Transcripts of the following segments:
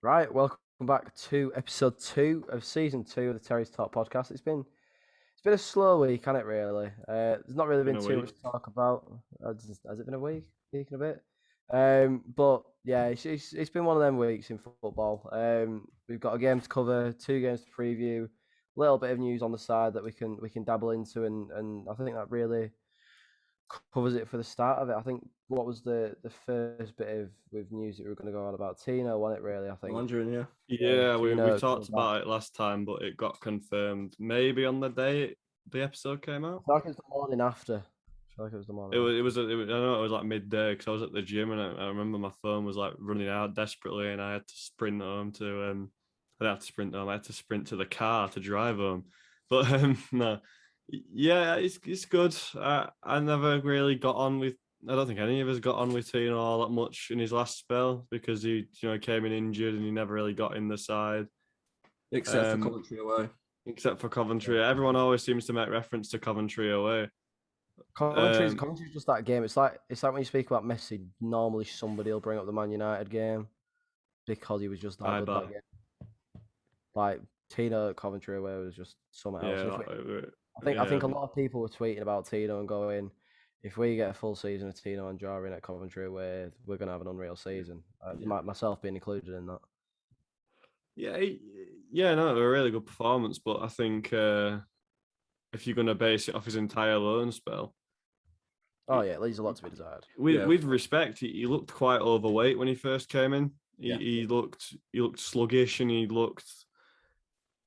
Right, welcome back to episode 2 of season 2 of the Terriers Talk podcast. It's been a slow week, hasn't it? Really, there's not really Been been a too week. much to talk about. Has it been a week and a bit? But yeah, it's been one of them weeks in football. We've got a game to cover, two games to preview, a little bit of news on the side that we can dabble into, and I think that really covers it for the start of it. I think what was the first bit of with news that we were going to go on about Tino, wasn't it? Really, I think. Wondering, yeah. Yeah, Yeah, we Tino coming talked back. about it last time, but it got confirmed maybe on the day the episode came I out. feel like it was the morning after. I feel like it was the It morning was it after. was, it was I know it was like midday because I was at the gym and I remember my phone was like running out desperately and I had to sprint home to I didn't have to sprint home. I had to sprint to the car to drive home. But no, yeah, it's good. I never really got on with. I don't think any of us got on with Tino all that much in his last spell because he came in injured and he never really got in the side. Except for Um, Coventry away. except for Coventry. Yeah. Everyone always seems to make reference to Coventry away. Um, Coventry's just that game. It's like when you speak about Messi, normally somebody will bring up the Man United game because he was just that bye good that bye. game. Like Tino at Coventry away was just something else. Yeah, I think yeah, a lot of people were tweeting about Tino and going, if we get a full season of Tino and Jari at Coventry away, we're gonna have an unreal season. Yeah. Myself being included in that. yeah, yeah. No, a really good performance. But I think if you're going to base it off his entire loan spell, Oh yeah, it leaves a lot to be desired. Yeah. with respect, he looked quite overweight when he first came in. He, Yeah. he looked he looked sluggish and he looked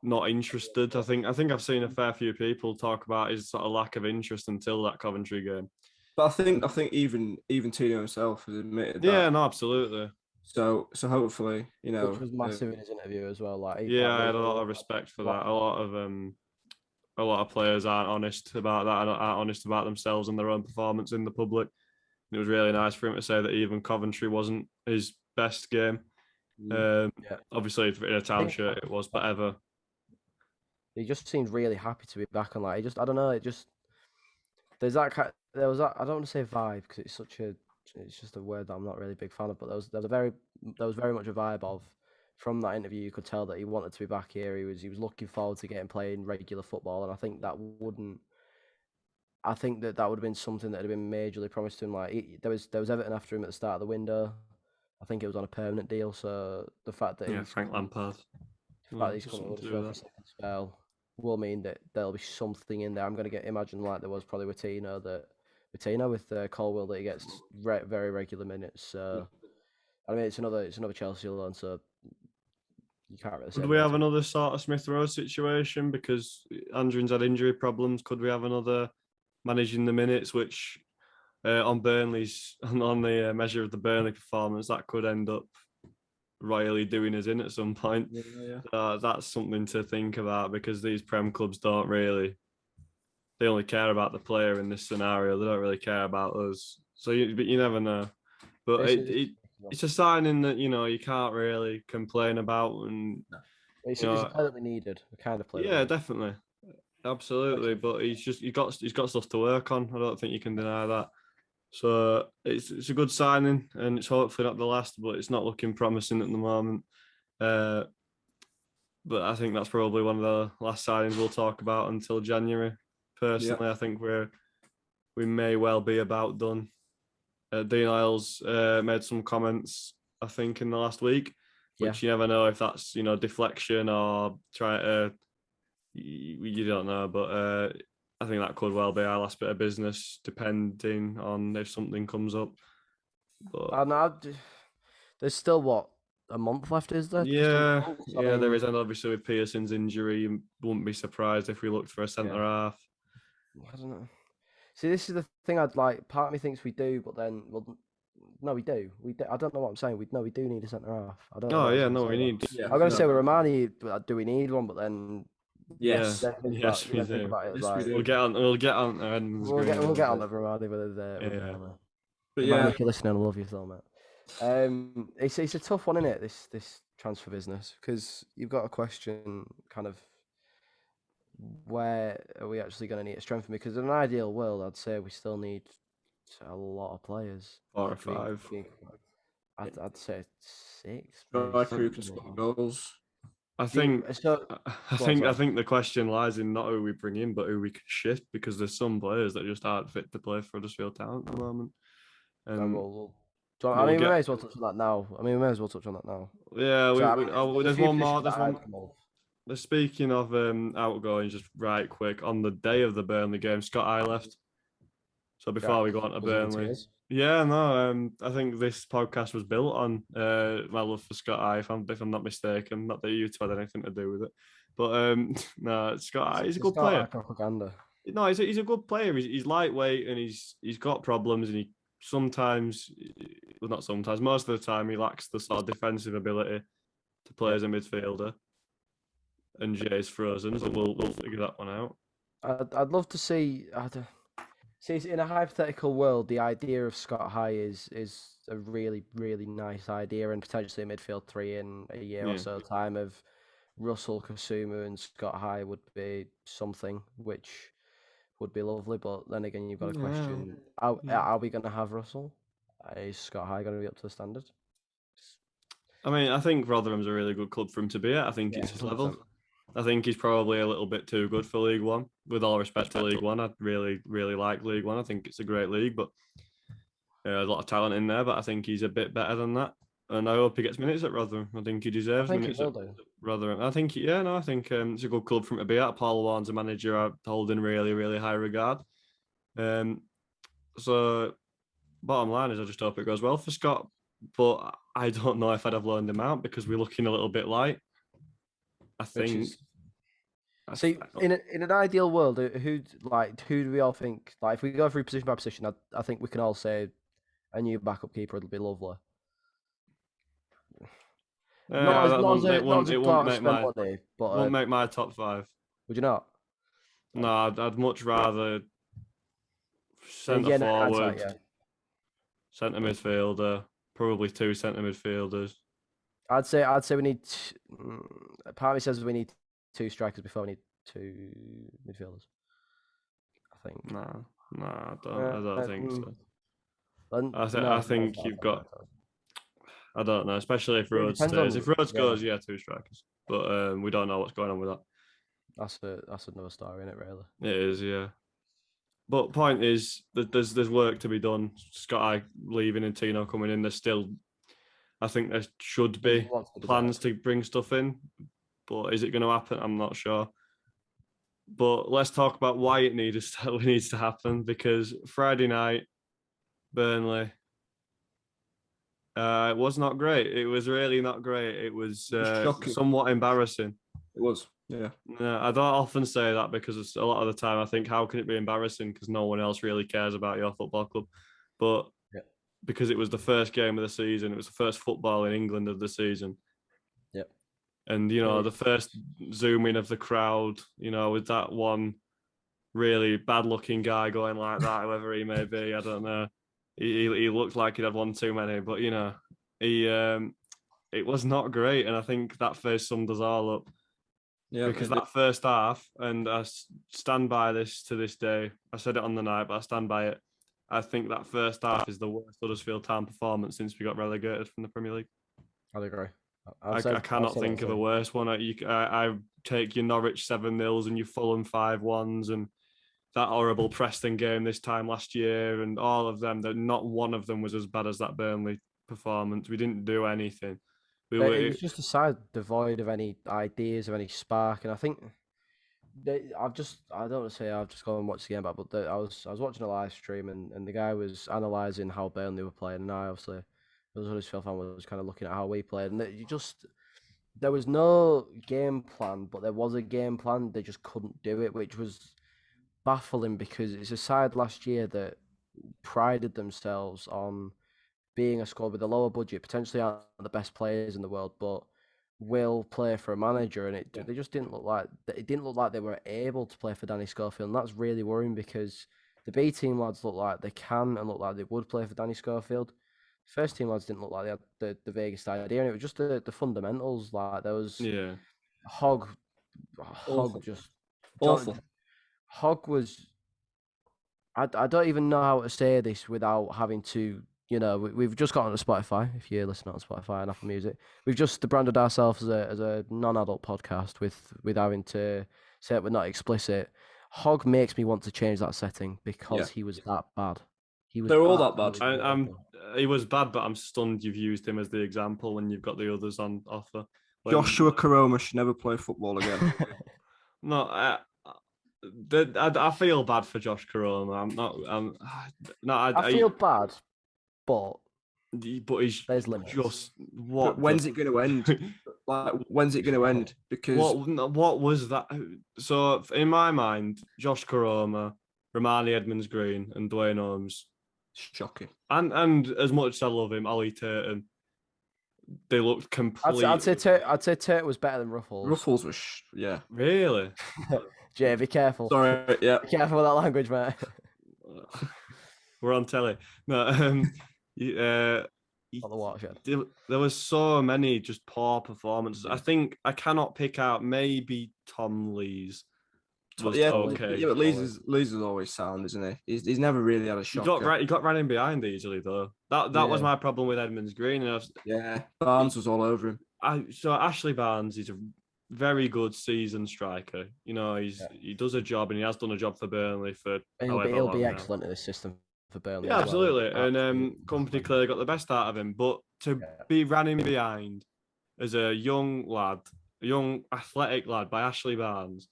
not interested. I think I've seen a fair few people talk about his sort of lack of interest until that Coventry game. But I think even Tino himself has admitted that. Yeah, no, absolutely. So hopefully, Which was massive in his interview as well. Yeah, Like I there had was a a lot lot of respect for of that. A lot of players aren't honest about that and aren't honest about themselves and their own performance in the public. And it was really nice for him to say that even Coventry wasn't his best game. yeah. Obviously, in a I town think shirt, it was, but ever. he just seemed really happy to be back and like he just I don't know, it just there was that I don't want to say vibe because it's just a word that I'm not really a big fan of, but there was very much a vibe of from that interview you could tell that he wanted to be back here. He was looking forward to getting playing regular football, and I think that would have been something that had been majorly promised to him. Like there was Everton after him at the start of the window. I think it was on a permanent deal, so Yeah, Frank Lampard. the fact that he's Just coming something with to us do with for a that. second spell will mean that there'll be something in there. I'm going to imagine like there was probably with Tino with Colwell that he gets very regular minutes. So I mean it's another Chelsea loan, so you can't really say Could we anything have too. another sort of Smith Rowe situation because Andrew's had injury problems? Could we have another managing the minutes, which on Burnley's on the measure of the Burnley performance, that could end up royally doing us in at some point. Yeah, yeah. That's something to think about because these Prem clubs don't really, they only care about the player in this scenario. They don't really care about us. But you never know. But It's, it's, it's a signing that you can't really complain about, and No. it's, you it's a know, player that we needed, the kind of player that we yeah, need. definitely, absolutely. But he's got stuff to work on. I don't think you can deny that. So it's a good signing, and it's hopefully not the last, but it's not looking promising at the moment. Uh, but I think that's probably one of the last signings we'll talk about until January. Yeah. Personally, I think we may well be about done. Dean Isles made some comments, I think, in the last week, Yeah, which you never know if that's deflection or try to. You don't know, but I think that could well be our last bit of business, depending on if something comes up. But and there's still what a month left, is there? Just under a yeah, month. I yeah, there mean, is, and obviously with Pearson's injury, you wouldn't be surprised if we looked for a yeah, centre half. I don't know. See, this is the thing I'd like. Part of me thinks we do, but then, well, no, we do. We do. I don't know what I'm saying. We do need a centre half. I don't know Oh what else yeah, I'm no, we saying. need. Yeah. I'm gonna say No. with Romani, do we need one? But then Yeah, Yes. then think about yes, we then think do. about it as Yes, we like do. We'll get on Edmonds Green we'll in a get on bit. to Romani with Yeah, Romani. But Romani, yeah, if you're listening, I love you so much. It's a tough one, isn't it? This transfer business because you've got a question kind of where are we actually going to need to strengthen? Because in an ideal world, I'd say we still need a lot of players. four or Being, five. being correct. I'd say 6. Striker who maybe can score 7. goals. I Do you, think so, I go on, think I sorry. think the question lies in not who we bring in, but who we can shift, because there's some players that just aren't fit to play for Huddersfield Town at the moment. And I mean, we get may as well touch on that now. yeah, So, I mean, oh, there's a there's few one more. positions There's that I one. come off. Speaking of outgoing, just right quick, on the day of the Burnley game, Scott I left. So before we go on to Was it in Burnley, tears? yeah, no, I think this podcast was built on my love for Scott I, if I'm not mistaken. Not that you two had anything to do with it, but no, Scott I, he's a good player. Propaganda. No, he's a good player. He's lightweight and he's got problems, and he sometimes, well, not sometimes, most of the time, he lacks the sort of defensive ability to play as a midfielder. And Jay's frozen, so we'll figure that one out. I'd love to see. See, in a hypothetical world, the idea of Scott High is a really, really nice idea, and potentially a midfield 3 in a year or so time of Russell, Kasuma, and Scott High would be something which would be lovely. But then again, you've got a question: Are we going to have Russell? Is Scott High going to be up to the standard? I mean, I think Rotherham's a really good club for him to be at. I think it's his level. I think he's probably a little bit too good for League One. With all respect to League One, I really, really like League One. I think it's a great league, but there's a lot of talent in there. But I think he's a bit better than that. And I hope he gets minutes at Rotherham. I think he deserves minutes at Rotherham. I think it's a good club for him to be at. Paul Warren's a manager I hold in really, really high regard. So bottom line is I just hope it goes well for Scott. But I don't know if I'd have loaned him out because we're looking a little bit light. I think. See, in an ideal world, who do we all think? Like, if we go through position by position, I think we can all say a new backup keeper would be lovely. It won't make my top 5. Would you not? No, I'd much rather centre forward, centre midfielder, probably 2 centre midfielders. I'd say we need. Part of me says we need 2 strikers before we need 2 midfielders. I think. No, I don't think so. I think you've got. I don't know, especially if Rhodes stays. If Rhodes goes, 2 strikers. But we don't know what's going on with that. That's another story, isn't it? Really. It is, yeah. But point is that there's work to be done. Scott leaving and Tino coming in. There's still, I think there should be plans to bring stuff in, but is it going to happen? I'm not sure. But let's talk about why it needs to happen, because Friday night, Burnley, it was not great. It was really not great. It was somewhat embarrassing. It was, yeah. I don't often say that because a lot of the time I think, how can it be embarrassing? Because no one else really cares about your football club. But because it was the first game of the season, it was the first football in England of the season. Yep. And, the first zoom in of the crowd, with that one really bad-looking guy going like that, whoever he may be, I don't know. He looked like he'd had one too many, but, it was not great. And I think that first summed us all up. Yeah, because that first half, and I stand by this to this day, I said it on the night, but I stand by it. I think that first half is the worst Huddersfield Town performance since we got relegated from the Premier League. I'd agree. I cannot think of a worse one. I take your Norwich 7-0s and your Fulham 5-1s and that horrible Preston game this time last year and all of them. That not one of them was as bad as that Burnley performance. We didn't do anything. It was just a side devoid of any ideas or any spark, and I think I don't want to say I've just gone and watched the game back, but I was watching a live stream and the guy was analysing how Burnley were playing, and I obviously, as a Huddersfield fan, was kind of looking at how we played, and there was no game plan, but there was a game plan. They just couldn't do it, which was baffling because it's a side last year that prided themselves on being a squad with a lower budget, potentially aren't the best players in the world, but will play for a manager, and they just didn't look like they were able to play for Danny Schofield, and that's really worrying because the B team lads look like they can and look like they would play for Danny Schofield. First team lads didn't look like they had the vaguest idea, and it was just the fundamentals. Like there was Hogg just awful. Hogg was. I don't even know how to say this without having to we've just got onto Spotify. If you're listening on Spotify and Apple Music, we've just branded ourselves as a non-adult podcast with having to say that we're not explicit. Hog makes me want to change that setting because he was that bad. He was. They're all that bad. absolutely awful. He was bad, but I'm stunned you've used him as the example when you've got the others on offer. Joshua Karoma should never play football again. No, I feel bad for Josh Caroma. I feel bad, but he's there's limits. just But when's it going to end? Like, when's it going to end? Because what was that? So in my mind, Josh Caroma, Romani Edmonds-Green, and Dwayne Holmes, shocking. And as much as I love him, Ollie Turton, they looked completely. I'd say Tate was better than Ruffles. Ruffles was Really. Jay, be careful. Sorry, yeah. Be careful with that language, mate. We're on telly. No, On the watershed. there was so many just poor performances. I think I cannot pick out maybe Tom Lee's. Okay. Yeah, but Lee's is always sound, isn't he? He's never really had a shot. He got ran in behind easily though. That was my problem with Edmonds-Green. Barnes was all over him. So Ashley Barnes is a very good seasoned striker. He does a job, and he has done a job for Burnley for. He'll be excellent in this system for Burnley. Yeah, absolutely. And company clearly got the best out of him, but to be ran in behind as a young athletic lad by Ashley Barnes,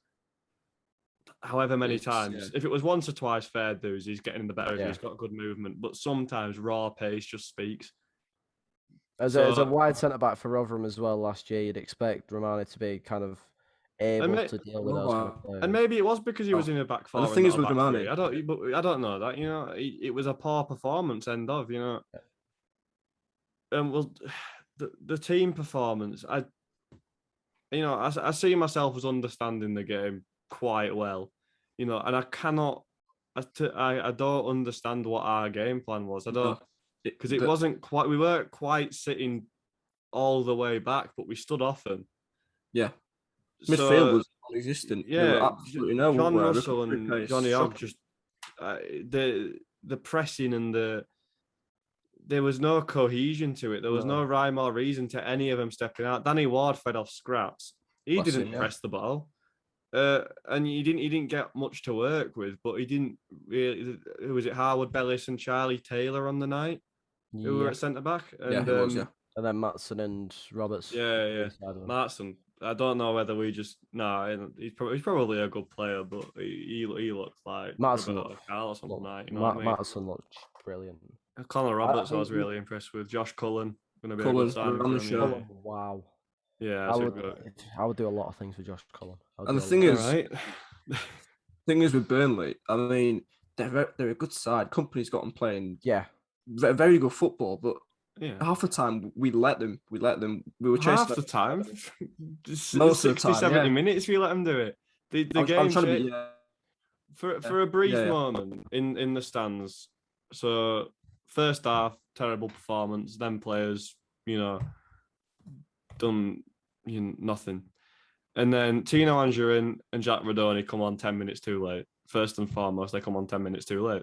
however many times, if it was once or twice, fair dues, he's getting in the better of it, he's got good movement, but sometimes raw pace just speaks. As a wide centre-back for Rotherham as well last year, you'd expect Romani to be kind of able to deal with those kind of players. And maybe it was because he was in a back four. The thing is with Romani, I don't know that. It was a poor performance. End of. Well, the team performance. I see myself as understanding the game quite well, and I cannot. I don't understand what our game plan was. I don't. Because it wasn't quite, we weren't quite sitting all the way back, but we stood often. Yeah. Midfield was non-existent. Yeah. Absolutely no. John Russell and Johnny Ogg just, the pressing and there was no cohesion to it. There was no rhyme or reason to any of them stepping out. Danny Ward fed off scraps. He didn't press the ball. And he didn't get much to work with, but he didn't really. Who was it? Harwood Bellis and Charlie Taylor on the night, who were at centre back, and and then Matson and Roberts. Yeah. Matson. I don't know whether we just he's probably a good player, but he looked like Matson or something like. Matson looked brilliant. Connor Roberts, I was really impressed with. Josh Cullen, going to be a good signing on the show. Yeah. Wow. Yeah, I would do a lot of things with Josh Cullen. And the thing is with Burnley, I mean, they're a good side. Company's got them playing very good football, but half the time we let them. We were chasing half the time. Most of the time, 70 minutes we let them do it. The game for a brief moment in the stands. So first half, terrible performance. Then players, done nothing. And then Tino Angerin and Jack Rodoni come on 10 minutes too late. First and foremost, they come on 10 minutes too late.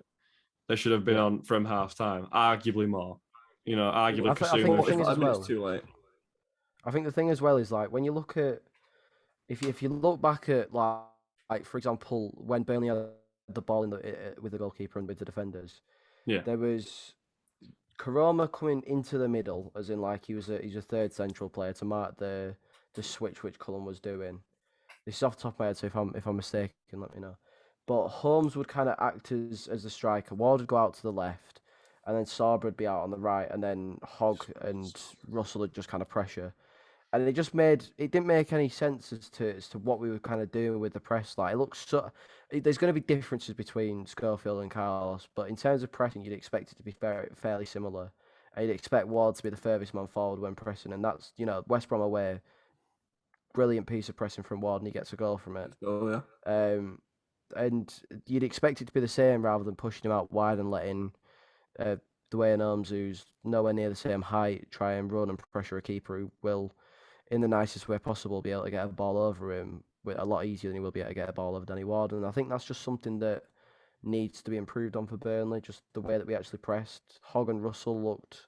They should have been on from half time, arguably more. Arguably too late. I think the thing as well is like when you look at if you look back at like for example when Burnley had the ball with the goalkeeper and with the defenders, there was Karoma coming into the middle, as in like he's a third central player to mark the switch which Cullen was doing. This is off the top of my head, so if I'm mistaken, let me know. But Holmes would kind of act as the striker. Ward would go out to the left, and then Sarber would be out on the right, and then Hogg and Russell would just kind of pressure. And it didn't make any sense as to what we were kind of doing with the press. Like it looks there's going to be differences between Schofield and Carlos, but in terms of pressing, you'd expect it to be fairly similar. And you'd expect Ward to be the furthest man forward when pressing, and that's West Brom away. Brilliant piece of pressing from Ward, and he gets a goal from it. Oh yeah. And you'd expect it to be the same rather than pushing him out wide and letting Dwayne Holmes, who's nowhere near the same height, try and run and pressure a keeper who will, in the nicest way possible, be able to get a ball over him a lot easier than he will be able to get a ball over Danny Ward. And I think that's just something that needs to be improved on for Burnley. Just the way that we actually pressed. Hogg and Russell looked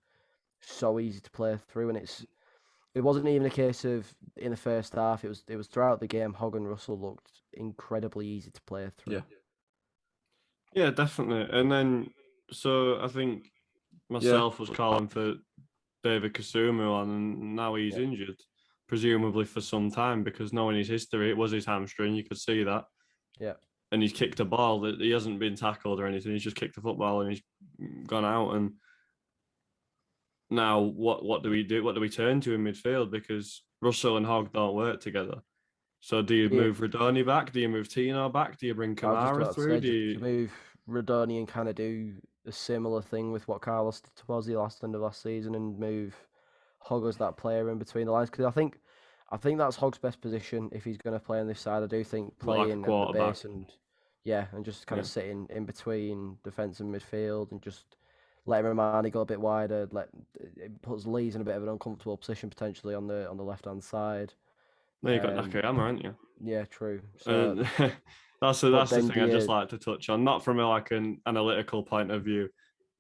so easy to play through, and it wasn't even a case of in the first half. It was throughout the game. Hogg and Russell looked incredibly easy to play through. Yeah, definitely. And then, so I think myself was calling for David Kasumu on, and now he's injured, presumably for some time, because knowing his history, it was his hamstring. You could see that. Yeah. And he's kicked a ball that he hasn't been tackled or anything. He's just kicked a football and he's gone out. And now what do we do? What do we turn to in midfield? Because Russell and Hogg don't work together. So do you move Rodoni back? Do you move Tino back? Do you bring Kamara through? Do you move Rodoni and kind of do a similar thing with what Carlos did to Ozzy end of last season and move Hogg as that player in between the lines? Because I think that's Hogg's best position if he's going to play on this side. I do think playing at the base and just kind of sitting in between defence and midfield and just letting Romani go a bit wider. It puts Lees in a bit of an uncomfortable position potentially on the left hand side. No, you got Nakayama, haven't you? Yeah, true. So that's the thing I just like to touch on, not from an analytical point of view,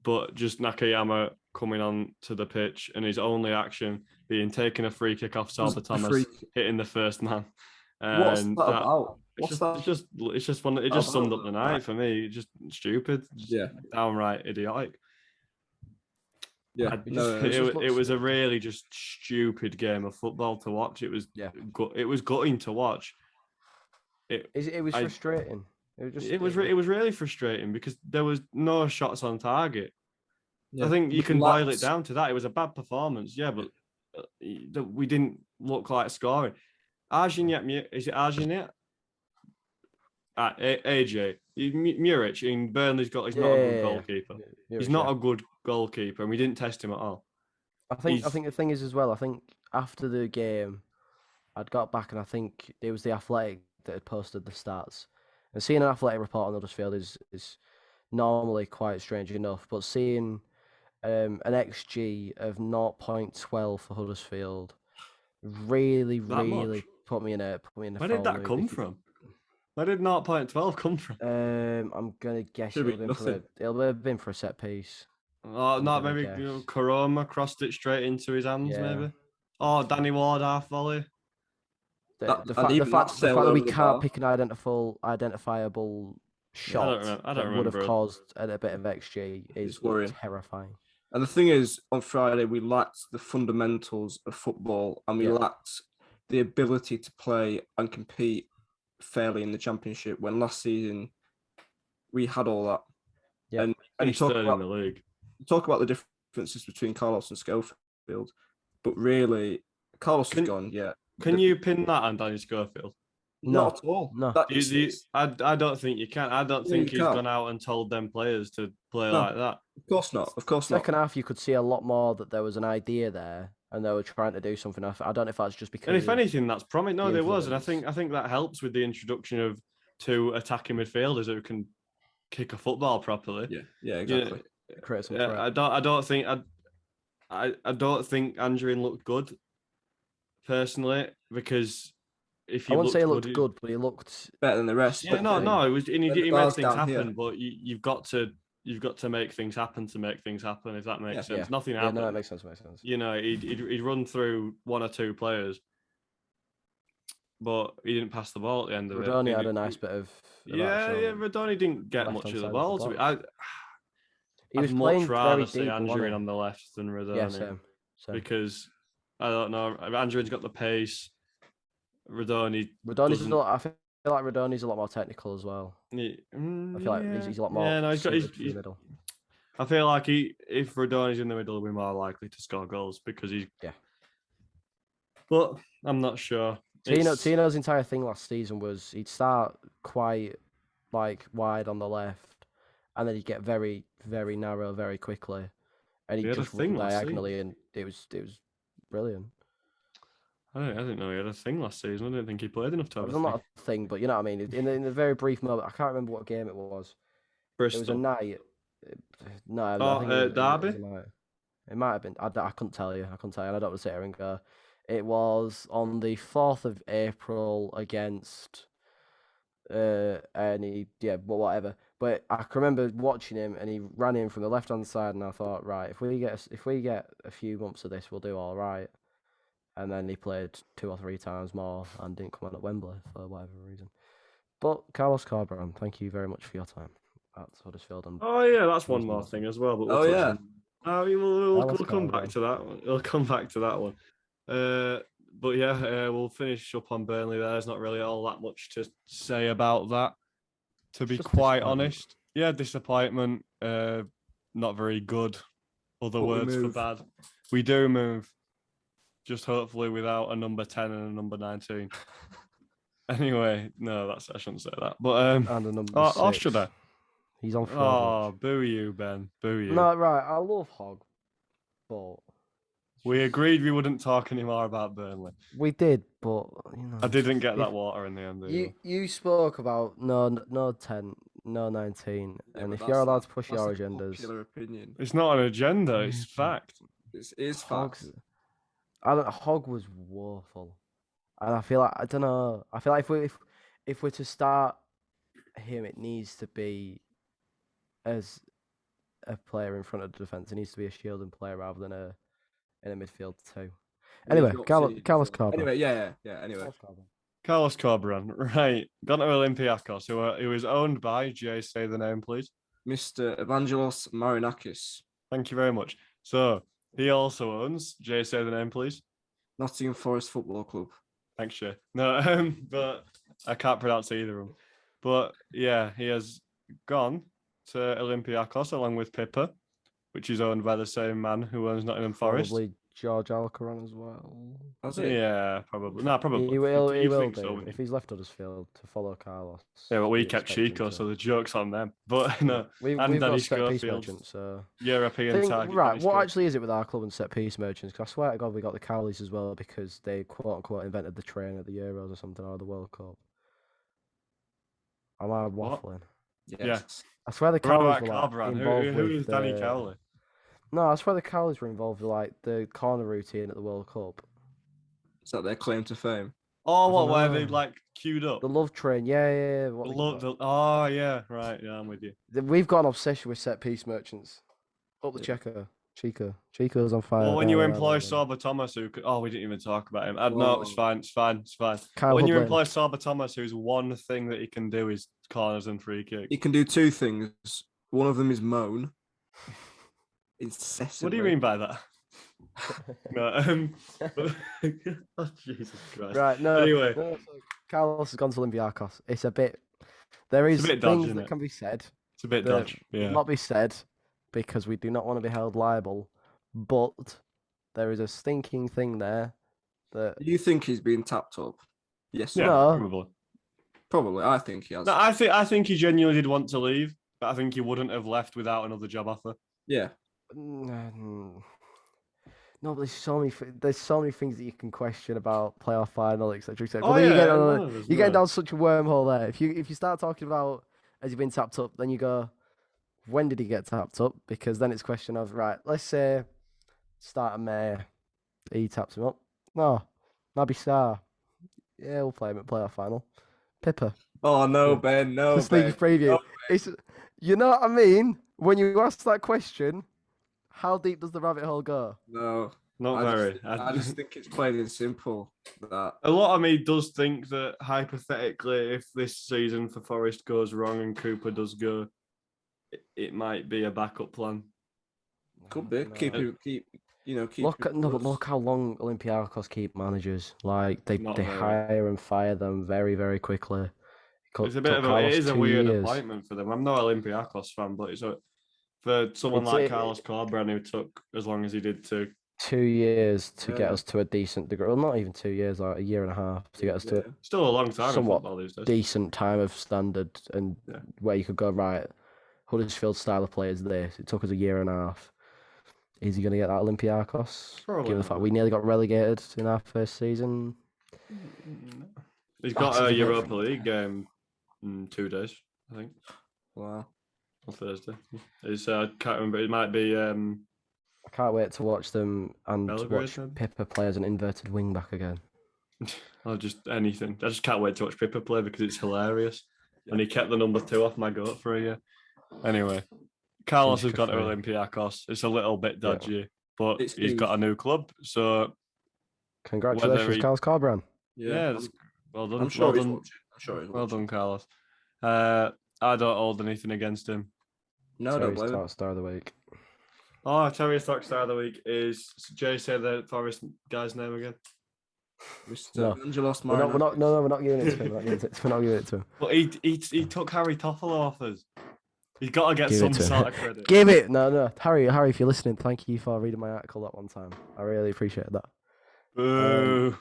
but just Nakayama coming on to the pitch and his only action being taking a free kick off Salva Thomas, hitting the first man. What's that about? It's just one. It just summed up the night for me. Just stupid. Downright idiotic. Yeah, it was a really just stupid game of football to watch. It was gutting to watch. It was frustrating. It was really frustrating because there was no shots on target. Yeah. I think you can boil it down to that. It was a bad performance, but we didn't look like scoring. Arjaniet, is it Arjaniet? AJ Muric in Burnley's got. He's not a good goalkeeper. He's not a good goalkeeper, and we didn't test him at all. I think the thing is as well. I think after the game, I'd got back, and I think it was the Athletic that had posted the stats. And seeing an Athletic report on Huddersfield is normally quite strange enough, but seeing an XG of 0.12 for Huddersfield really put me in a. Where did that come from? Where did 0.12 come from? I'm gonna guess it'll have been for a set piece. Oh, not maybe Karoma crossed it straight into his hands, maybe. Oh, Danny Ward half volley. The fact that we can't pick an identifiable shot that would have caused a bit of XG is terrifying. And the thing is, on Friday we lacked the fundamentals of football, and we lacked the ability to play and compete fairly in the Championship. When last season we had all that. Yeah, and you talk about in the league. You talk about the differences between Carlos and Schofield, but really, Carlos is gone. Yeah. Can you pin that on Danny Schofield? Not at all. No. I don't think you can. I don't think he's gone out and told them players to play like that. Of course not. Of course not. Second half, you could see a lot more that there was an idea there, and they were trying to do something. I don't know if that's just because. And if anything, that's promising. No, there was, and I think that helps with the introduction of two attacking midfielders who can kick a football properly. Yeah, exactly. I don't think Andrian looked good personally, because if you I wouldn't say he looked good, but he looked better than the rest. Yeah, no, it was. He made things happen, but you've got to make things happen to make things happen. If that makes sense, nothing happened. No, that makes sense. You know, he'd run through one or two players, but he didn't pass the ball at the end of it. Rodoni had a nice bit of. Rodoni didn't get much of the ball. He was I'd much rather see Andrian on the left than Rodoni. Yeah, same. Because I don't know, Andrian's got the pace. Rodoni's I feel like Rodoni's a lot more technical as well. I feel like he's a lot more. Yeah, no, he's middle. I feel like if Rodoni's in the middle, we're more likely to score goals because he's. Yeah. But I'm not sure. Tino's entire thing last season was he'd start quite wide on the left, and then he'd get very, very narrow very quickly, and he'd just run diagonally, and it was brilliant. I didn't know he had a thing last season. I didn't think he played enough to have a thing. Not a thing, but you know what I mean. In the very brief moment, I can't remember what game it was. Bristol. It was a night. No, Derby. It might have been. I couldn't tell you. And I don't want to sit here and go. It was on the 4th of April against whatever. But I can remember watching him, and he ran in from the left-hand side, and I thought, right, if we get a few months of this, we'll do all right. And then he played 2 or 3 times more and didn't come on at Wembley for whatever reason. But Carlos Corberán, thank you very much for your time at Huddersfield. And oh yeah, that's one more thing as well. But we'll we'll come back to that one. We'll come back to that one. But yeah, we'll finish up on Burnley. There's not really all that much to say about that, to be quite honest. Yeah, disappointment. Not very good. Other words for bad. We do move. Just hopefully without a number 10 and a number 19. Anyway, no, I shouldn't say that. But and a number 6. Or should I? He's on 4. Oh, boo you, Ben. Boo you. No, right. I love Hogg, but we agreed we wouldn't talk anymore about Burnley. We did, but I didn't get that water in the end. You spoke about no 10, no 19, and if you're allowed to push your agendas, popular opinion. It's not an agenda. It's fact. It is fact. Hogg was woeful, and I feel like I don't know. I feel like if we're to start him, it needs to be as a player in front of the defense. It needs to be a shielding player rather than in a midfield too. Anyway, Carlos Corberán. Anyway, yeah. Anyway, Carlos Corberán, right? Gone to Olympiacos, who is owned by Jay. Say the name, please. Mr. Evangelos Marinakis. Thank you very much. So he also owns Jay. Say the name, please. Nottingham Forest Football Club. Thanks, Jay. No, but I can't pronounce either of them. But yeah, he has gone to Olympiacos along with Pippa, which is owned by the same man who owns Nottingham Forest. Probably George Alcaron as well. Yeah, probably. No, probably. He will do so, if he's left Huddersfield to follow Carlos. Yeah, but we kept Chico, so the joke's on them. But no, we've got set piece merchants. So European target. Right, what actually is it with our club and set piece merchants? Because I swear to God, we got the Cowleys as well because they quote unquote invented the train at the Euros or something, or the World Cup. Am I waffling? Yes. Yeah. I swear the Cowleys were involved Who is Danny Cowley? No, I swear the Cowleys were involved with the corner routine at the World Cup. Is that their claim to fame? Oh, where they queued up? The love train, yeah. Oh, yeah, right. Yeah, I'm with you. We've got an obsession with set piece merchants. Up the checker. Chico's on fire. Well, when you employ Sorba Thomas, we didn't even talk about him. No, it's fine. When you employ Sorba Thomas, whose one thing that he can do is corners and free kicks. He can do 2 things. One of them is moan. Incessantly. What do you mean by that? No, oh, Jesus Christ. Right, no. Anyway. No, so Carlos has gone to Olympiacos. It's a bit... There is things dodgy, that can be said. It's a bit dodgy, yeah. Not be said because we do not want to be held liable, but there is a stinking thing there that... Do you think he's been tapped up? Yes. Yeah, no. Probably. I think he has. No, I think he genuinely did want to leave, but I think he wouldn't have left without another job offer. Yeah. No, but there's so many things that you can question about playoff final, etc. Oh, you're getting down such a wormhole there. If you start talking about has he been tapped up, then you go, when did he get tapped up? Because then it's a question of right. Let's say start of May, he taps him up. No, Naby Sarr. Yeah, we'll play him at playoff final. Pippa. Oh no, Ben, no. The sneaky preview. No, it's, you know what I mean? When you ask that question. How deep does the rabbit hole go? No, not very. I just think it's plain and simple. That a lot of me does think that hypothetically, if this season for Forest goes wrong and Cooper does go, it might be a backup plan. Could be. Keep. Look how long Olympiacos keep managers. Like they hire and fire them very, very quickly. It is a weird appointment for them. I'm not an Olympiacos fan, but for someone like Carlos Corberán, who took as long as he did to 2 years to get us to a decent degree. Well, not even 2 years, like a year and a half to get us to still a long time. Somewhat in these days. Decent time of standard and where you could go right. Huddersfield style of play is this. It took us a year and a half. Is he going to get that Olympiacos? Probably. Given the fact we nearly got relegated in our first season. He's got a Europa League game in 2 days, I think. Wow. On Thursday. I can't remember. It might be. I can't wait to watch them and Belgrade, watch Pippa play as an inverted wing back again. Or just anything. I just can't wait to watch Pippa play because it's hilarious. and he kept the number 2 off my goat for a year. Anyway, Carlos has gone to Olympiacos. It's a little bit dodgy, but he's got a new club. So congratulations, Carlos Carbran. Yeah, well done. I'm sure well he's done. watching. I'm sure he's well watching. done, Carlos. I don't hold anything against him. No, don't blame him. Star of the week. Oh, Terriers Talk Star of the week is Jay. Say the Forest guy's name again. Mr. Angelos we're not giving it to him. We're not giving it to him. But he took Harry Toffolo off us. He's got to get some sort of credit. Give it. No. Harry, if you're listening, thank you for reading my article that one time. I really appreciate that. Boo.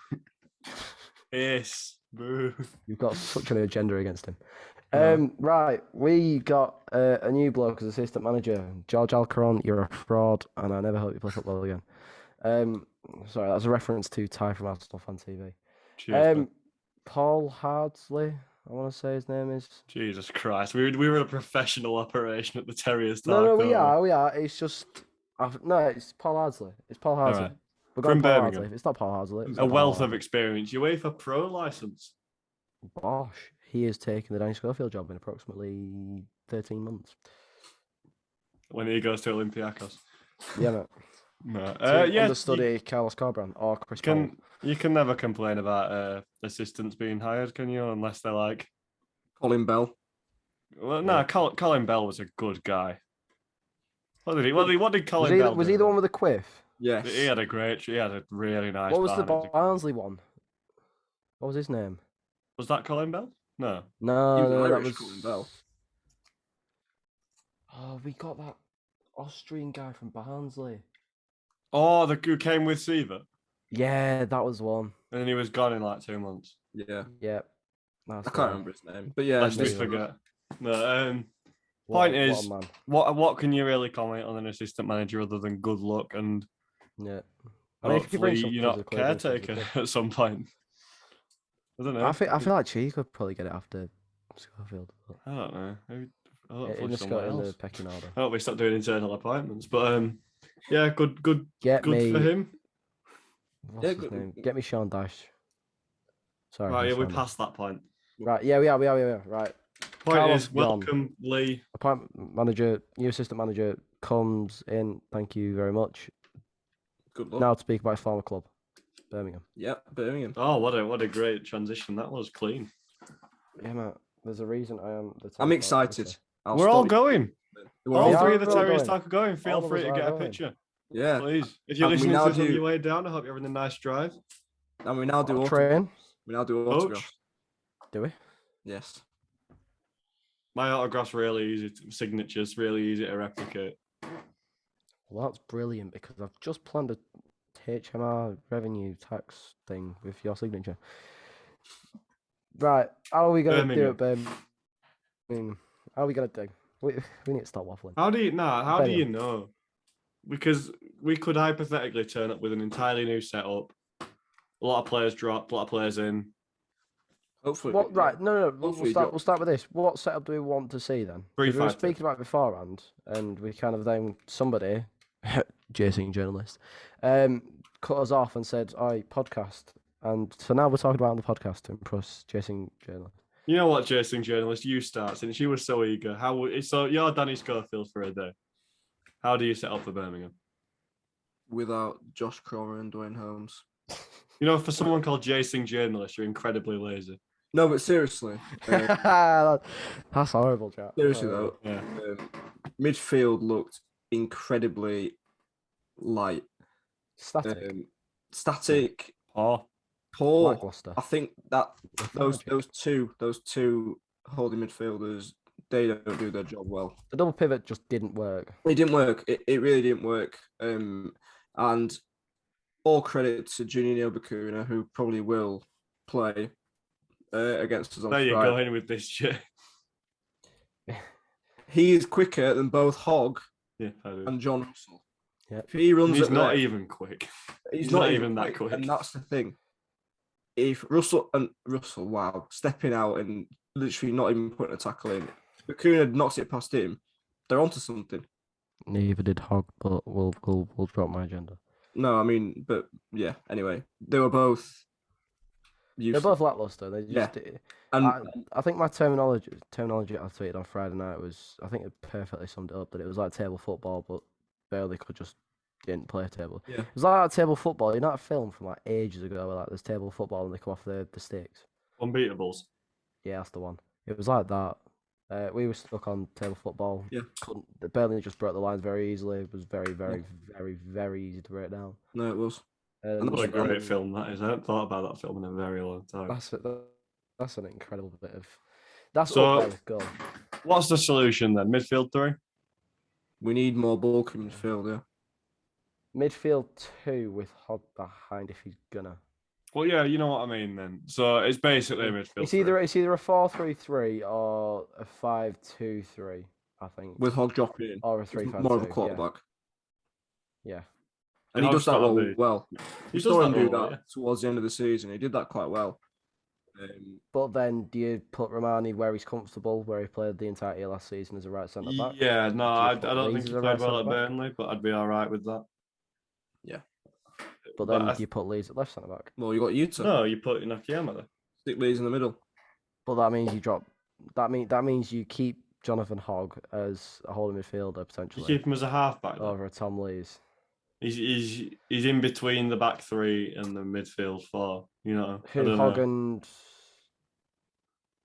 Yes. Boo. You've got such an agenda against him. Right, we got a new bloke as assistant manager, George Alcaron. You're a fraud, and I never hope you play football again. Sorry, that's a reference to Ty from Arsenal Fan TV. Cheers, Paul Hardsley, I want to say his name is. Jesus Christ, we were a professional operation at the Terriers. No, we are. It's just it's Paul Hardsley. It's Paul Hardsley. Right. We've got Paul Hardsley. It's not Paul Hardsley. A wealth of experience. UEFA Pro license. Bosh. He has taken the Danny Schofield job in approximately 13 months. When he goes to Olympiacos. Yeah, mate. No. Understudy Carlos Carbran or Chris Paul. You can never complain about assistants being hired, can you? Unless they're like Colin Bell. Well, no, Colin Bell was a good guy. What did Colin Bell do? Was he the one with the quiff? Yes. He had a really nice. What was the Barnsley one? What was his name? Was that Colin Bell? No, that was Colin Bell. Oh, we got that Austrian guy from Barnsley. Oh, who came with Seaver? Yeah, that was one. And he was gone in like 2 months. Yeah. Yep. I can't remember his name, but yeah. Let's just forget. No. Point is, what can you really comment on an assistant manager other than good luck and hopefully you're not caretaker at some point. I don't know. I feel like Chi could probably get it after Schofield. I don't know. In the pecking order. I hope we stop doing internal appointments. But yeah, good for him. What's his name? Get me Sean Dash. Sorry. Right, we passed that point. Right, yeah, we are. Right. Point Carlos is, welcome, Lee. Appointment manager, new assistant manager comes in. Thank you very much. Good luck. Now to speak about his former club, Birmingham. Yep, Birmingham. Oh, what a great transition. That was clean. Yeah, man. There's a reason I am. I'm excited. We're all going. All three of the Terriers Talk are going. Feel free to get a picture. Yeah. Please. If you're listening to this on your way down, I hope you're having a nice drive. And we now do train. We now do autographs. Do we? Yes. My autograph's really easy. Signatures really easy to replicate. Well, that's brilliant because I've just planned a HMR revenue tax thing with your signature. Right, how are we going to do it, babe? How are we going to do? We need to stop waffling. How do you know? Because we could hypothetically turn up with an entirely new setup. A lot of players drop, a lot of players in. Hopefully. Right, no. We'll start with this. What setup do we want to see then? We were speaking about it beforehand, and we kind of then somebody, Jason journalist, cut us off and said, "Oi, podcast." And so now we're talking about on the podcast to impress Jason journalist. You know what, Jason journalist, you start since you were so eager. So you're Danny Schofield for a day. How do you set up for Birmingham? Without Josh Cromer and Dwayne Holmes. You know, for someone called Jason journalist, you're incredibly lazy. No, but seriously. That's horrible, chat. Seriously, though. Yeah. Midfield looked incredibly light. Static. Poor. Lackluster. I think that those two holding midfielders, they don't do their job well. The double pivot just didn't work. It didn't work. It really didn't work. And all credit to Junior Bakuna, who probably will play against us on Friday. There you go in with this shit. He is quicker than both Hogg and John Russell. Yeah. If he runs, he's not even quick. He's not even that quick. And that's the thing. If Russell, stepping out and literally not even putting a tackle in, Bakuna knocks it past him, they're onto something. Neither did Hogg, but we'll drop my agenda. No, I mean, but yeah. Anyway, they were both They're both lackluster. They just. I think my terminology I tweeted on Friday night was, I think it perfectly summed it up, that it was like table football, but Burnley didn't play table. Yeah. It was like table football. You know that film from like ages ago where like there's table football and they come off the sticks. Unbeatables. Yeah, that's the one. It was like that. We were stuck on table football. Yeah. Burnley just broke the lines very easily. It was very, very, very, very easy to break down. No, it was. What a great film that is. I haven't thought about that film in a very long time. That's an incredible bit of. That's up there with goal. What's the solution then? Midfield 3? We need more bulk in midfield, yeah. Midfield 2 with Hogg behind if he's gonna. Well, yeah, you know what I mean then. So it's basically a midfield. It's either a 4-3-3 or a 5-2-3, I think. With Hogg dropping in. Or a 3-5-2. More of a quarterback. Yeah. And he does that well. He saw him do that towards the end of the season. He did that quite well. But then, do you put Romani where he's comfortable, where he played the entirety of last season as a right centre back? Yeah, no, I don't think he played well at Burnley, but I'd be all right with that. Yeah. But then, do you put Leeds at left centre back? Well, you got Yuta. No, you put Nakayama there. Stick Leeds in the middle. But that means you drop. That means you keep Jonathan Hogg as a holding midfielder potentially. You keep him as a halfback over a Tom Lees. He's in between the back 3 and the midfield 4. You know, Hogg and.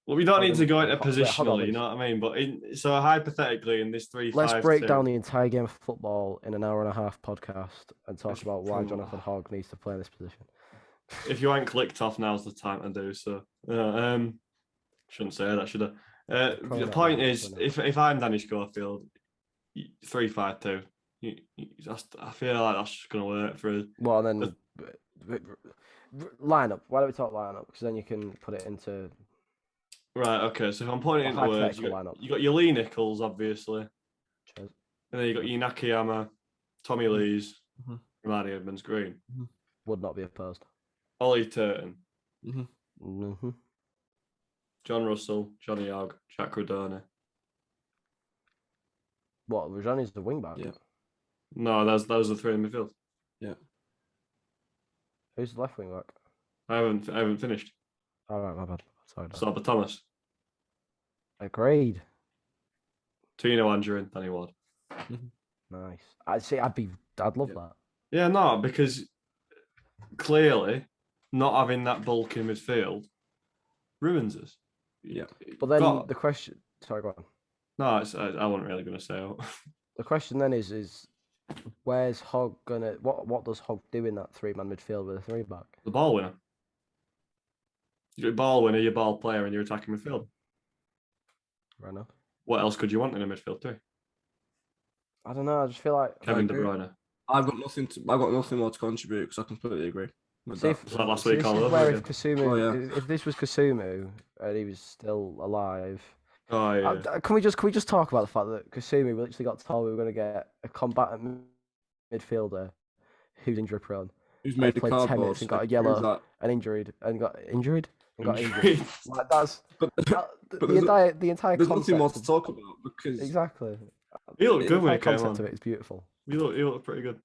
Well, we don't need to go into positionally, you know what I mean? But so hypothetically, in this 3-5-2, let's break down the entire game of football in an hour and a half podcast and talk about why Jonathan Hogg needs to play in this position. If you ain't clicked off, now's the time to do so. Shouldn't say that, should I? The point is, if I'm Danny Schofield, 3-5-2. I feel like that's just going to work for us. Well, then lineup. Why don't we talk lineup? Because then you can put it into. Right. Okay. So if I'm putting it into words, you got your Lee Nichols, obviously, and then you got your Nakayama, Tommy Lees, Romani Edmonds-Green. Would not be opposed. Ollie Turton, John Russell, Johnny Hogg, Jack Rodoni. What? Rodoni's the wing back. Yeah. No, those are the 3 in midfield. Yeah. Who's the left wing back? I haven't finished. All right, my bad. Sorry. Sorba Thomas. Agreed. Tino Andrew, Danny Ward. Nice. I'd love that. Yeah, no, because clearly not having that bulk in midfield ruins us. Yeah. But then the question. Sorry, go on. No, I wasn't really going to say. The question then is where's Hogg gonna? What does Hogg do in that 3-man midfield with a 3-back? The ball winner. You're a ball winner, you're a ball player, and you're attacking midfield. Right enough. What else could you want in a midfield too? I don't know. I just feel like Kevin De Bruyne. I've got nothing more to contribute because I completely agree. Like last week, if Kasumu, if this was Kasumu and he was still alive. Oh yeah. Can we just talk about the fact that Kasumu literally got told we were going to get a combatant midfielder who's injury prone. Who's made the cardboard 10 minutes and got a yellow and injured. Like that's the entire. There's nothing more to talk about because exactly. He looked good when he came on. The concept of it is beautiful. He looked pretty good.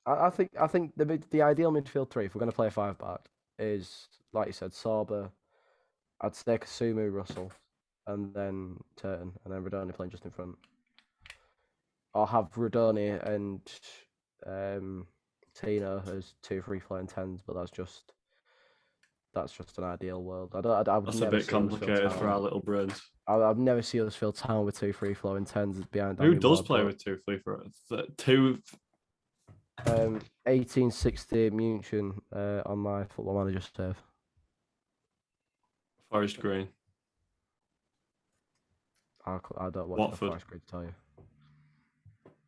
I think the ideal midfield 3, if we're going to play a 5-back, is like you said, Sorba. I'd say Kasumu, Russell, and then Turton, and then Rodoni playing just in front. Or have Rodoni and Tino as 2 free-flowing 10s, but that's just an ideal world. That's a bit complicated for our little brains. I've never seen us fill town with 2 free-flowing 10s behind. Who does play with 2 free-flowing? 2. 1860 Munchen on my Football Manager save. Forest Green. I don't watch Watford. Forest Green to tell you.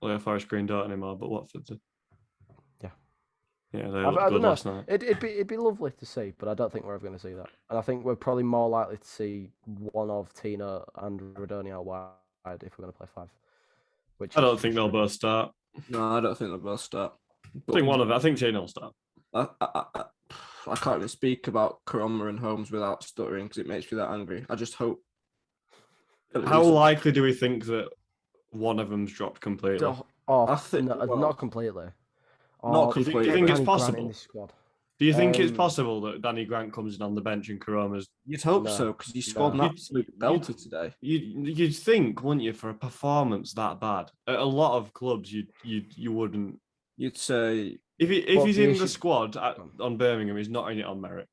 Well, yeah, Forest Green don't anymore, but Watford did. Yeah, they looked I good last night. It'd be lovely to see, but I don't think we're ever going to see that. And I think we're probably more likely to see one of Tino and Rodoni out wide if we're going to play 5. I don't think they'll both start. No, I don't think they'll both start. I think Tino will start. I can't even speak about Karoma and Holmes without stuttering because it makes me that angry. I just hope. How likely do we think that one of them's dropped completely? Not completely. Not completely. Do you think it's possible? In this squad. Do you think it's possible that Danny Grant comes in on the bench and Karoma's? You'd hope so, because he scored an absolute belter today. You'd think, wouldn't you, for a performance that bad? At a lot of clubs, you wouldn't. You'd say if he's in the squad on Birmingham, he's not in it on merit.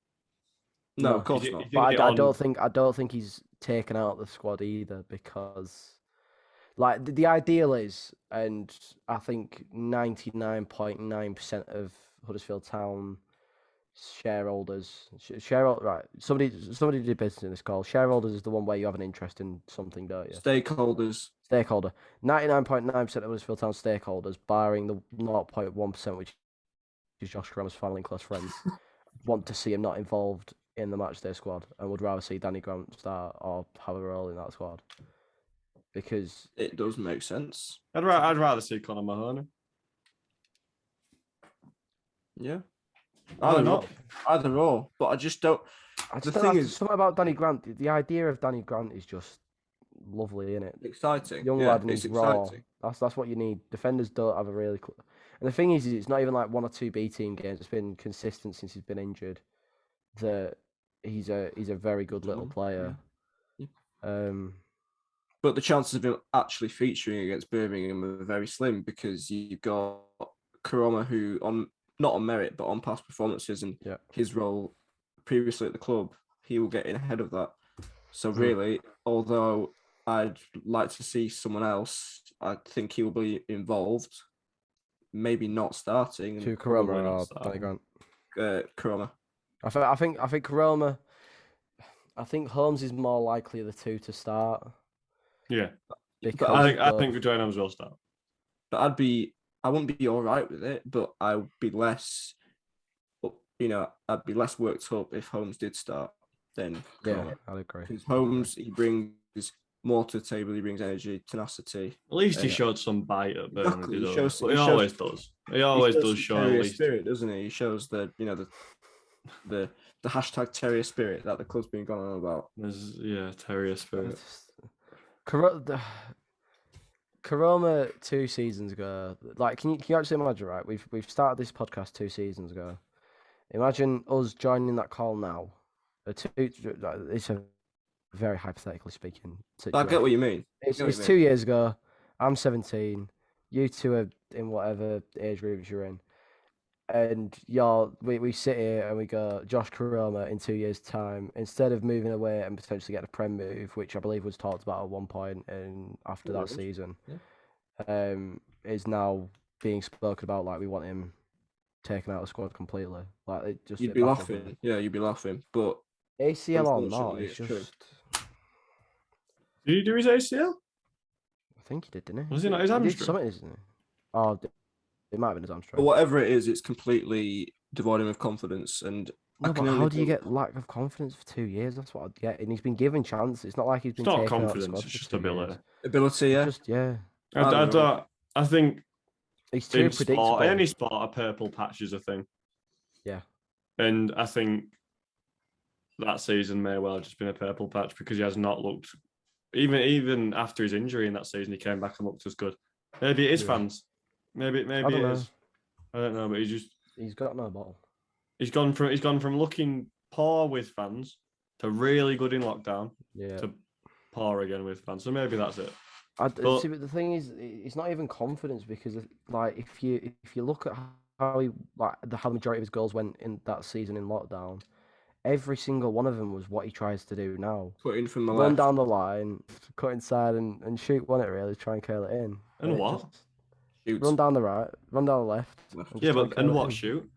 No, of course not. But I don't think he's taken out the squad either, because like the ideal is, and I think 99.9% of Huddersfield Town shareholders, right? Somebody did business in this call. Shareholders is the one where you have an interest in something, don't you? Stakeholder. 99.9% of Huddersfield Town stakeholders, barring the 0.1%, which is Josh Kramer's family and close friends, want to see him not involved in the matchday squad and would rather see Danny Grant start or have a role in that squad. Because it does make sense. I'd rather see Conor Mahoney. Yeah. Either or. But I just don't. The thing is, something about Danny Grant. The idea of Danny Grant is just lovely, isn't it? Exciting. Young lad, and he's raw. That's what you need. Defenders don't have a really. And the thing is, it's not even like 1 or 2 B team games. It's been consistent since he's been injured. That he's a very good little player. Yeah. But the chances of him actually featuring against Birmingham are very slim, because you've got Karoma, who not on merit, but on past performances and his role previously at the club, he will get in ahead of that. So really, although I'd like to see someone else, I think he will be involved. Maybe not starting. To Karoma or Danny Grant? Karoma. I think Karoma. I think Holmes is more likely of the two to start. Yeah, I think Dwayne Holmes will start. But I wouldn't be all right with it, but I would be less, I'd be less worked up if Holmes did start than Karoma. Yeah, I'd agree. Because Holmes, he brings more to the table. He brings energy, tenacity. At least he showed some bite at Burnley. Exactly. He always does. He always does show at least spirit, doesn't he? He shows the hashtag Terrier spirit that the club's been going on about. Terrier spirit. Karoma 2 seasons ago, like, can you actually imagine, right? We've started this podcast 2 seasons ago. Imagine us joining that call now. It's a very hypothetically speaking situation. I get what you mean. It's 2 years ago. I'm 17. You two are in whatever age groups you're in. And we sit here and we go, Josh Karoma in 2 years' time, instead of moving away and potentially get a Prem move, which I believe was talked about at one point after that season, is now being spoken about like we want him taken out of the squad completely. Like you'd be laughing. Yeah, you'd be laughing. But ACL or not, it's just. True. Did he do his ACL? I think he did, didn't he? Was he not his hamstring? Isn't he? Oh, it might have been his hamstring. But whatever it is, it's completely devoid of confidence. And how do you get lack of confidence for 2 years? That's what I'd get. And he's been given chances. It's not like he's been taken out of the squad. It's just ability. Ability, yeah. I think he's too predictable. In any sport, a purple patch is a thing. Yeah. And I think that season may well have just been a purple patch, because he has not looked, even after his injury in that season, he came back and looked as good. Maybe it is fans. Maybe it is. I don't know, but he's got no ball. He's gone from looking poor with fans to really good in lockdown to poor again with fans. So maybe that's it. But the thing is, it's not even confidence, because like if you look at how the majority of his goals went in that season in lockdown, every single one of them was what he tries to do now. Put in from the run left, down the line, cut inside and shoot one. It really try and curl it in. And what? Run down the right, run down the left. Yeah, but and what shoot?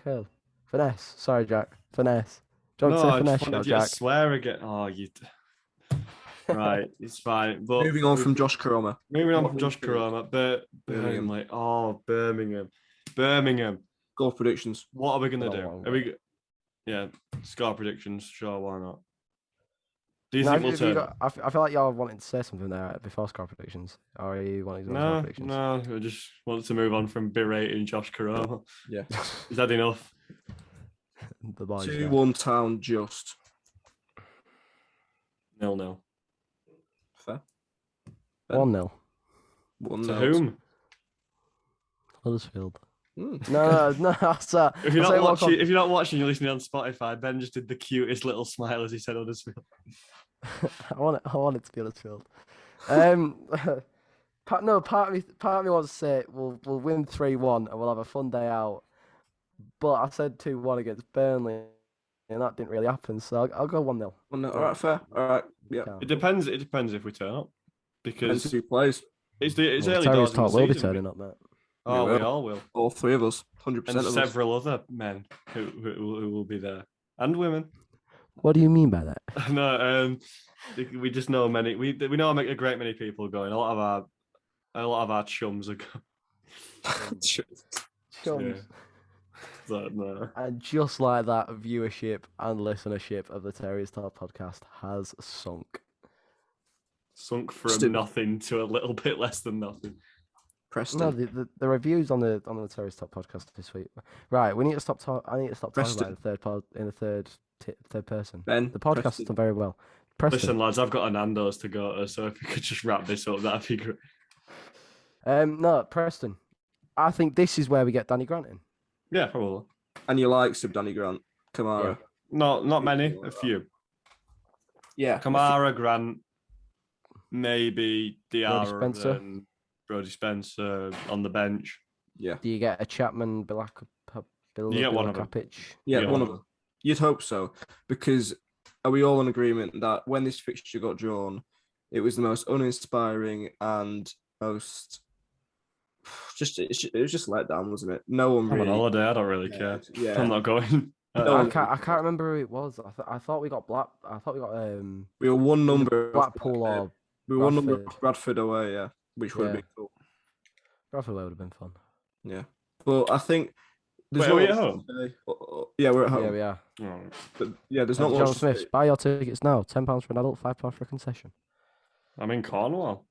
Curl. Finesse. Sorry, Jack. Finesse. I just wanted you to swear again. Oh, you. Right, it's fine. But moving on from Josh Karoma. But Birmingham. Goal predictions. What are we gonna do? Score predictions. Sure, why not? Do you think we'll turn? I feel like y'all wanted to say something there before score predictions. Or are you wanting to score predictions? No, I just wanted to move on from berating Josh Karoma. Yeah. Is that enough? 2-1 Town just. 0-0. Fair. 1-0. To whom? Huddersfield. No. If you're not watching, you're listening on Spotify. Ben just did the cutest little smile as he said Huddersfield. I want it to be Huddersfield. Part of me wants to say we'll win 3-1 and we'll have a fun day out. But I said 2-1 against Burnley, and that didn't really happen. So I'll go 1-0. 1-0. All right, fair. All right, yeah. It depends if we turn up, because who plays. It's early Terriers doors. will be turning up, mate. Oh, we all will. All three of us, 100%. And several other men who will be there, and women. What do you mean by that? No, we just know many. We know a great many people going. A lot of our chums are going. Chums. Yeah. So, no. And just like that, viewership and listenership of the Terriers Talk podcast has sunk. Sunk from nothing to a little bit less than nothing. Preston. No, the reviews on the Terriers Talk podcast this week. Right, we need to stop talking. I need to stop talking about it in the third person. Ben, the podcast has done very well. Preston. Listen, lads, I've got a Nando's to go to, so if we could just wrap this up, that'd be great. No, Preston. I think this is where we get Danny Grant in. Yeah, probably. And you like sub Danny Grant, Kamara? Yeah. Not many, a few. Yeah, Kamara, Grant, maybe Diarra and Brody Spencer on the bench. Yeah. Do you get a Chapman, You get one of them. Yeah, one of them. You'd hope so, because are we all in agreement that when this fixture got drawn, it was the most uninspiring and most it was just let down, wasn't it? No one really. I'm on holiday. I don't really care. Yeah. I'm not going. I can't remember who it was. I thought we got we were one number Blackpool or we were one number Bradford away. Yeah, which would have been cool. Bradford away would have been fun. Yeah, but I think. Wait, are we at home? Yeah, we're at home. Yeah, we are. But yeah, there's not much. John Smiths, buy your tickets now. £10 for an adult, £5 for a concession. I'm in Cornwall.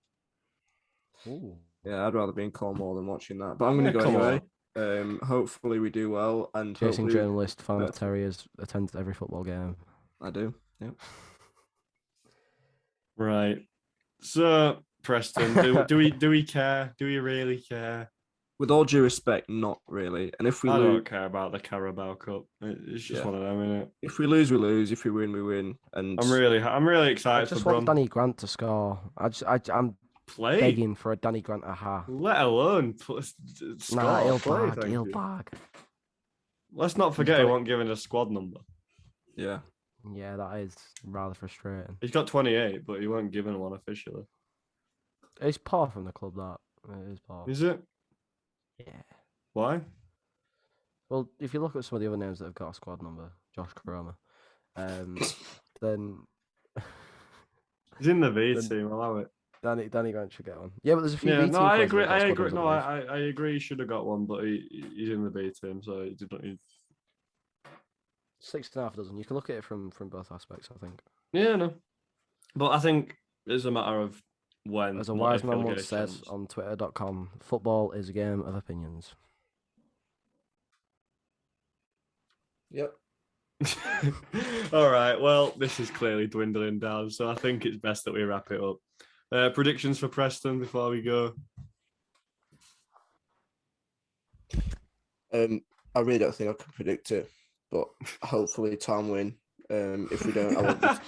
Ooh. Yeah, I'd rather be in Cornwall than watching that. But I'm going to go anyway. Hopefully we do well. And Chasing journalist, fan of Terriers, attends every football game. I do. Yeah. Right. So, Preston, do we care? Do we really care? With all due respect, not really. And if we I don't care about the Carabao Cup. It's just one of them, isn't it? If we lose, we lose. If we win, we win. And I'm really excited. I just want Danny Grant to score. I'm begging for a Danny Grant aha. Let alone score. He'll bag. Let's not forget he won't give a squad number. Yeah. Yeah, that is rather frustrating. He's got 28, but he won't give one officially. It's par from the club, that. It is par. Is it? Yeah. Why? Well, if you look at some of the other names that have got a squad number, Josh Cromer, then he's in the V team. Allow it. Danny Grant should get one. Yeah, but there's a few. Yeah, no, I agree. I agree. No, I agree. He should have got one, but he's in the B team, so he didn't. 6.5 dozen. You can look at it from both aspects, I think. Yeah, no, but I think it's a matter of when. As a wise man once said on Twitter.com, football is a game of opinions. Yep. All right. Well, this is clearly dwindling down, so I think it's best that we wrap it up. Predictions for Preston before we go. I really don't think I can predict it, but hopefully Tom win. If we don't, I won't.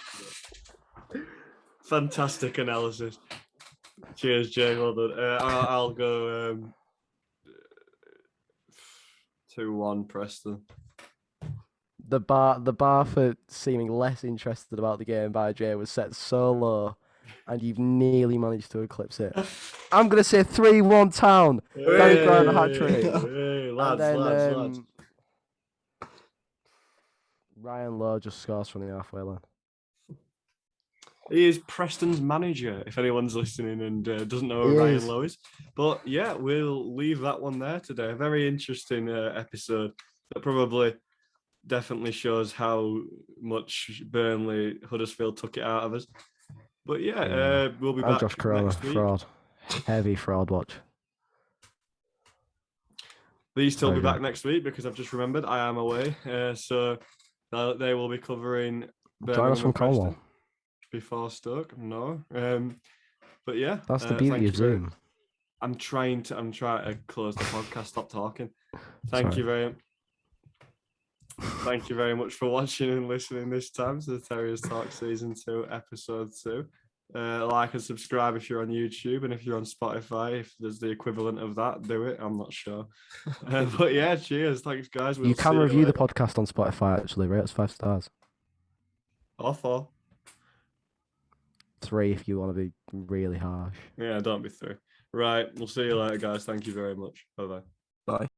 Fantastic analysis. Cheers, Jay. Well done. I'll go 2-1 Preston. The bar for seeming less interested about the game by Jay was set so low, and you've nearly managed to eclipse it. I'm going to say 3-1 Town. Danny Grant hat-trick. Hey, lads. Ryan Lowe just scores from the halfway line. He is Preston's manager, if anyone's listening and doesn't know who Ryan Lowe is. But yeah, we'll leave that one there today. A very interesting episode that probably definitely shows how much Burnley Huddersfield took it out of us. But yeah, we'll be back. Josh Corona, next week. Fraud. Heavy fraud watch. Please still be back next week because I've just remembered I am away. So they will be covering Join us from Cornwall. Before Stoke. No. But yeah. That's the beauty of Zoom. I'm trying to close the podcast. Stop talking. Thank you very much for watching and listening this time to the Terriers Talk Season 2, Episode 2. Like and subscribe if you're on YouTube, and if you're on Spotify, if there's the equivalent of that, do it. I'm not sure. But yeah, cheers. Thanks, guys. You can review the podcast on Spotify, actually, rate us 5 stars. Or 4. 3 if you want to be really harsh. Yeah, don't be 3. Right, we'll see you later, guys. Thank you very much. Bye-bye. Bye.